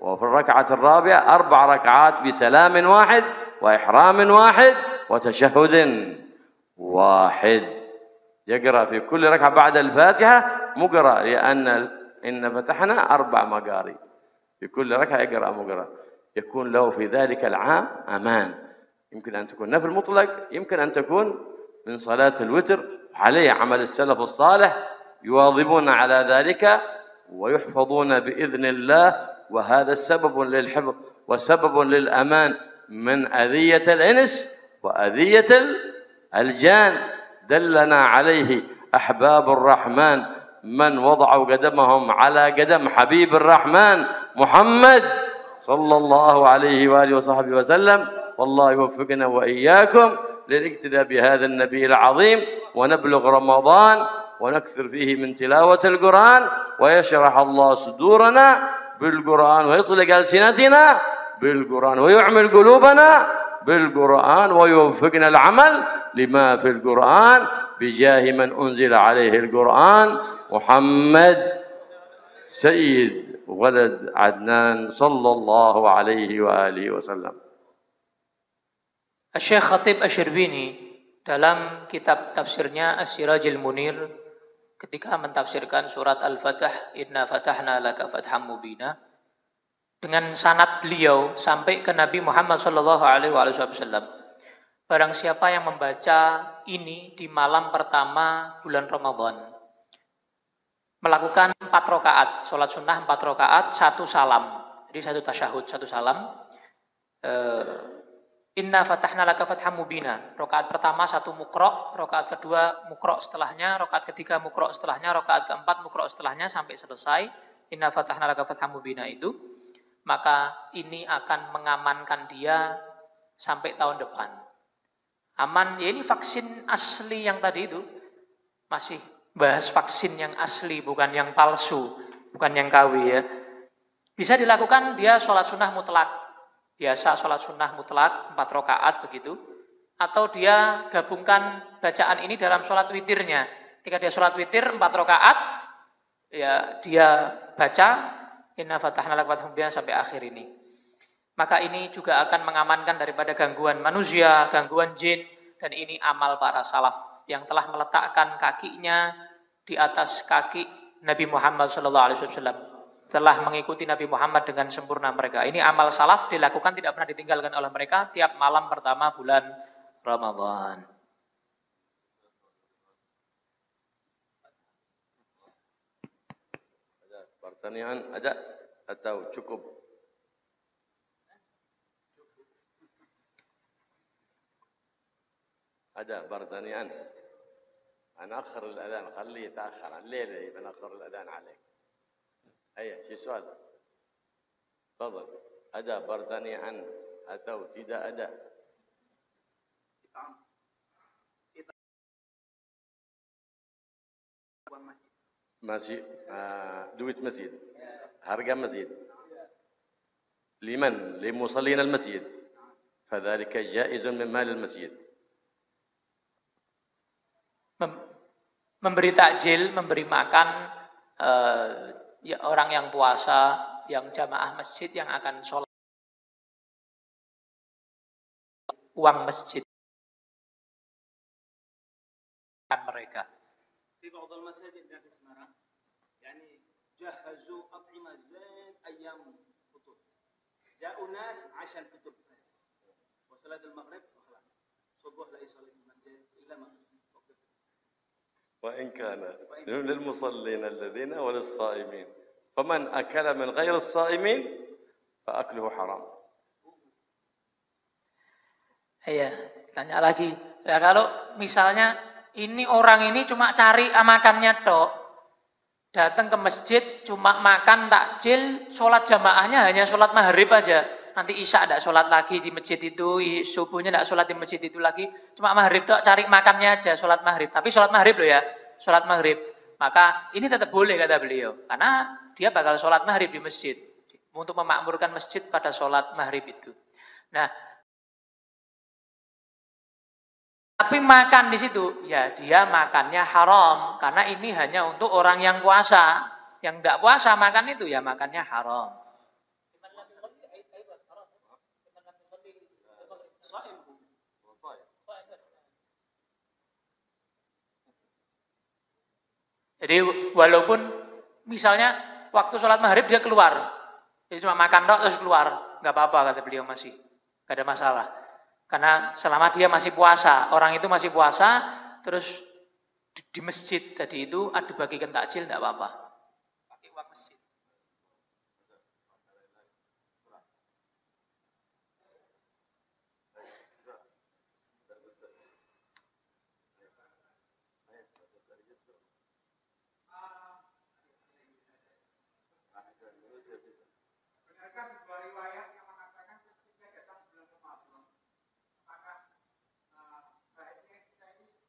وفي الركعة الرابعة 4 ركعات بسلام واحد وإحرام واحد وتشهد واحد. يقرأ في كل ركعة بعد الفاتحة مقرأ، لأن إن فتحنا 4 مقاري، في كل ركعة يقرأ مقرأ. يكون له في ذلك العام أمان. يمكن أن تكون نفل مطلق، يمكن أن تكون من صلاة الوتر. عليه عمل السلف الصالح، يواظبون على ذلك ويحفظون بإذن الله، وهذا السبب للحفظ وسبب للأمان من أذية الإنس وأذية الجان. دلنا عليه أحباب الرحمن من وضعوا قدمهم على قدم حبيب الرحمن محمد صلى الله عليه وآله وصحبه وسلم. والله يوفقنا وإياكم للاقتداء بهذا النبي العظيم، ونبلغ رمضان ونكثر فيه من تلاوة القرآن، ويشرح الله صدورنا بالقرآن، ويطلق ألسنتنا بالقرآن، ويعمل قلوبنا بالقرآن، ويوفقنا العمل لما في القرآن بجاه من أنزل عليه القرآن محمد سيد ولد عدنان صلى الله عليه وآله وسلم. Syekh Khatib Asy-Syirbini dalam kitab tafsirnya As-Sirajul Munir ketika mentafsirkan surat Al-Fatah, Inna fatahna laka fatham mubina, dengan sanad beliau sampai ke Nabi Muhammad sallallahu alaihi wasallam. Barang siapa yang membaca ini di malam pertama bulan Ramadan, melakukan 4 rakaat, sholat sunnah 4 rakaat, 1 salam. Jadi 1 tasyahud, 1 salam. Inna fatahna laka fatham mubina. Rakaat pertama 1 mukro, rakaat kedua mukro setelahnya, rakaat ketiga mukro setelahnya, rakaat keempat mukro setelahnya sampai selesai. Inna fatahna laka fatham mubina itu, maka ini akan mengamankan dia sampai tahun depan. Aman, ya ini vaksin asli yang tadi itu. Masih bahas vaksin yang asli, bukan yang palsu, bukan yang KW ya. Bisa dilakukan dia sholat sunnah mutlak. Biasa sholat sunnah mutlak, 4 rakaat begitu. Atau dia gabungkan bacaan ini dalam sholat witirnya. Ketika dia sholat witir 4 rakaat, ya dia baca Inna fatahna laka fatham mubina sampai akhir ini. Maka ini juga akan mengamankan daripada gangguan manusia, gangguan jin, dan ini amal para salaf yang telah meletakkan kakinya di atas kaki Nabi Muhammad SAW, telah mengikuti Nabi Muhammad dengan sempurna mereka. Ini amal salaf dilakukan, tidak pernah ditinggalkan oleh mereka tiap malam pertama bulan Ramadan. Ada pertanyaan, ada atau cukup? ada pertanyaan. أنا أخر الأذان خليه يتأخر الليلة بنأخر الأذان عليك. أيه شو سؤال؟ تفضل. ada pertanyaan atau tidak ada? masjid duit masjid, harga masjid liman limusallin al-masjid فذلك جائز من مال المسجد. Memberi takjil, memberi makan ya, orang yang puasa, yang jamaah masjid yang akan sholat uang masjid mereka. في بعض المساجد في سمارة يعني جهزوا أطعمة زين أيام فطور. جاءوا ناس عشان فطور بس. وصلاة المغرب وخلاص. صبح لا يصلي في المسجد إلا مغرب. وإن كان للمصلين الذين وللصائمين فمن أكل من غير الصائمين فأكله حرام. Iya, tanya lagi. Ya kalau misalnya ini orang ini cuma cari makannya tok, datang ke masjid cuma makan takjil, sholat jamaahnya hanya sholat maghrib aja. Nanti isya tidak sholat lagi di masjid itu, subuhnya tidak sholat di masjid itu lagi, cuma maghrib tok, cari makannya aja, sholat maghrib. Tapi sholat maghrib loh ya, sholat maghrib. Maka ini tetap boleh kata beliau, karena dia bakal sholat maghrib di masjid untuk memakmurkan masjid pada sholat maghrib itu. Nah, tapi makan di situ, ya dia makannya haram, karena ini hanya untuk orang yang puasa. Yang tidak puasa makan itu ya makannya haram. Jadi walaupun misalnya waktu sholat maghrib dia keluar, jadi cuma makan dok terus keluar, nggak apa-apa kata beliau, masih nggak ada masalah. Karena selama dia masih puasa, orang itu masih puasa, terus di masjid tadi itu ada bagikan takjil, nggak apa-apa. Pakai uang masjid. Benarkah sebuah riwayat yang mengatakan ketika datang bulan Ramadan, maka baiknya kita ini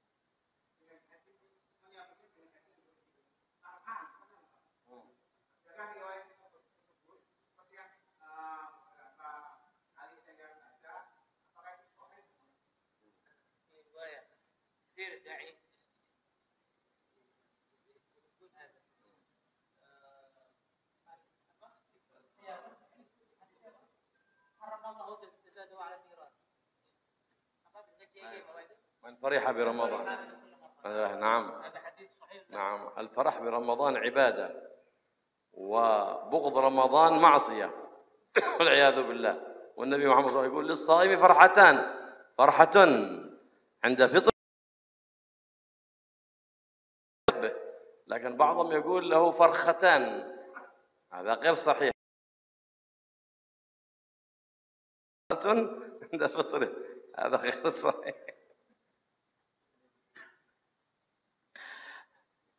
dengan hati menyambutnya dengan hati senang. Adakah riwayat tersebut seperti yang beberapa kali saya baca, apakah itu sahih? Riwayat dirda'i من فرح برمضان. نعم نعم الفرح برمضان عبادة وبغض رمضان معصية والعياذ بالله. والنبي محمد صلى الله عليه وسلم يقول للصائم فرحتان، فرحة عند فطر لكن بعضهم يقول له فرختان، هذا غير صحيح. عند فطره هذا غير صحيح.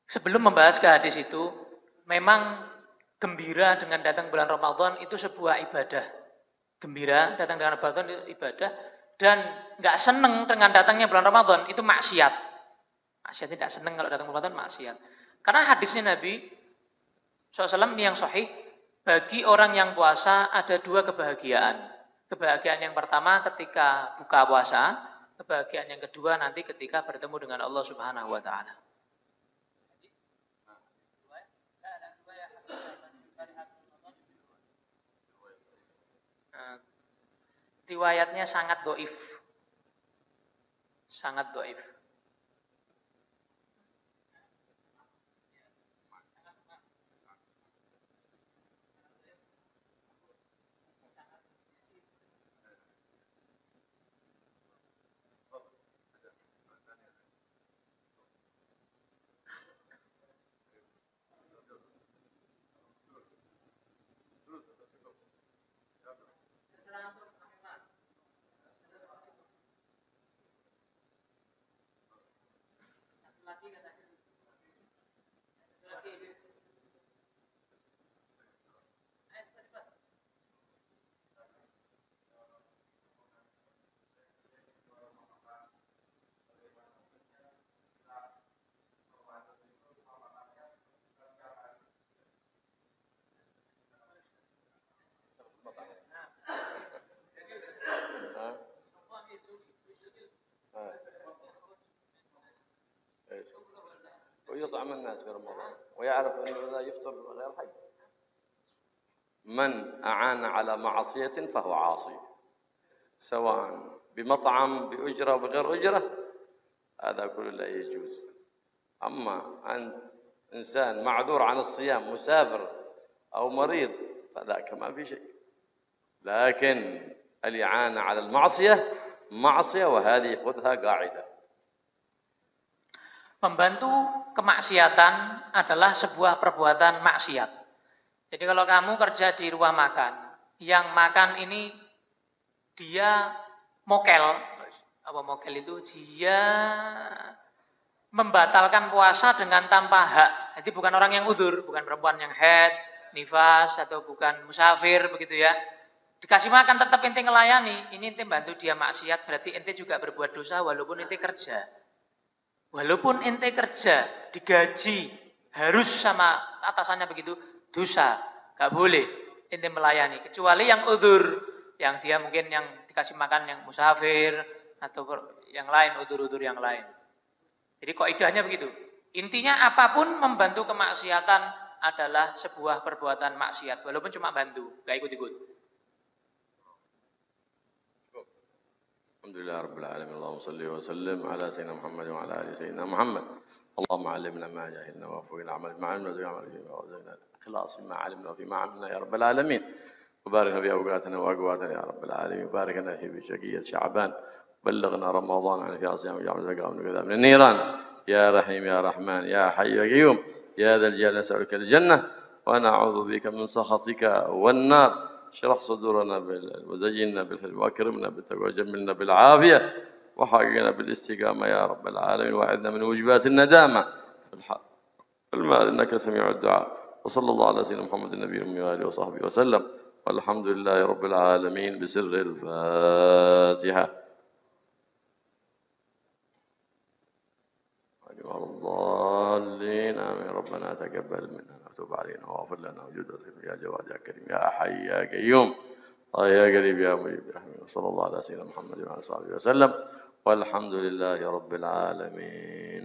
Sebelum membahas ke hadis itu, memang gembira dengan datang bulan Ramadan itu sebuah ibadah. Gembira datang dengan Ramadan itu ibadah, dan nggak seneng dengan datangnya bulan Ramadan itu maksiat. Maksiat, tidak seneng kalau datang bulan Ramadan, maksiat. Karena hadisnya Nabi SAW ini yang sahih, bagi orang yang puasa ada dua kebahagiaan. Kebahagiaan yang pertama ketika buka puasa, kebahagiaan yang kedua nanti ketika bertemu dengan Allah Subhanahu wa taala. Riwayatnya sangat doif. Sangat doif. ويطعم الناس في رمضان ويعرف أنه لا يفطر غير حي. من أعان على معصية فهو عاصي، سواء بمطعم بأجرة أو بغير أجرة، هذا كله لا يجوز. أما أن إنسان معذور عن الصيام مسافر أو مريض فذاك ما في شيء، لكن الإعانة على المعصية معصية، وهذه خذها قاعدة. Membantu kemaksiatan adalah sebuah perbuatan maksiat. Jadi kalau kamu kerja di rumah makan, yang makan ini dia mokel, apa mokel itu? Dia membatalkan puasa dengan tanpa hak. Jadi bukan orang yang udzur, bukan perempuan yang haid, nifas, atau bukan musafir begitu ya. Dikasih makan tetap ente ngelayani, ini ente bantu dia maksiat, berarti ente juga berbuat dosa walaupun ente kerja. Walaupun ente kerja, digaji, harus sama atasannya begitu, dosa. Gak boleh ente melayani. Kecuali yang udzur, yang dia mungkin yang dikasih makan yang musafir, atau yang lain, udzur-udzur yang lain. Jadi kaidahnya begitu. Intinya apapun membantu kemaksiatan adalah sebuah perbuatan maksiat. Walaupun cuma bantu, gak ikut-ikut. Alhamdulillah Rabbil Alamin. Allahumma salli wa sallim ala Sayyidina Muhammad wa ala ali Sayyidina Muhammad. Allahumma alimna ma jahilna wa fuqina amal ma'alna wa zayna wa zayna ikhlas ma alimna wa fi ma amilna ya Rabbil Alamin. وبارك في أوقاتنا وأقواتنا يا رب العالمين. وبارك لنا في بشقية شعبان. بلغنا رمضان عن في عصيام وجعل زكاة من النيران. يا رحيم يا رحمن يا حي يا قيوم يا ذا الجلال نسألك الجنة ونعوذ بك من سخطك والنار. اشرح صدورنا وزينا بالحلم واكرمنا بالتقوى وجملنا بالعافيه وحققنا بالاستقامه يا رب العالمين، واعذنا من وجبات الندامه في المال انك سميع الدعاء. وصلى الله على سيدنا محمد النبي الامي واله وصحبه وسلم، والحمد لله رب العالمين بسر الفاتحه. الضالين آمين. ربنا تقبل منا وتب علينا واغفر لنا وجود يا جواد يا كريم يا حي يا قيوم يا قريب يا مجيب برحمتك. وصلى الله على سيدنا محمد وعلى اله وصحبه وسلم، والحمد لله رب العالمين.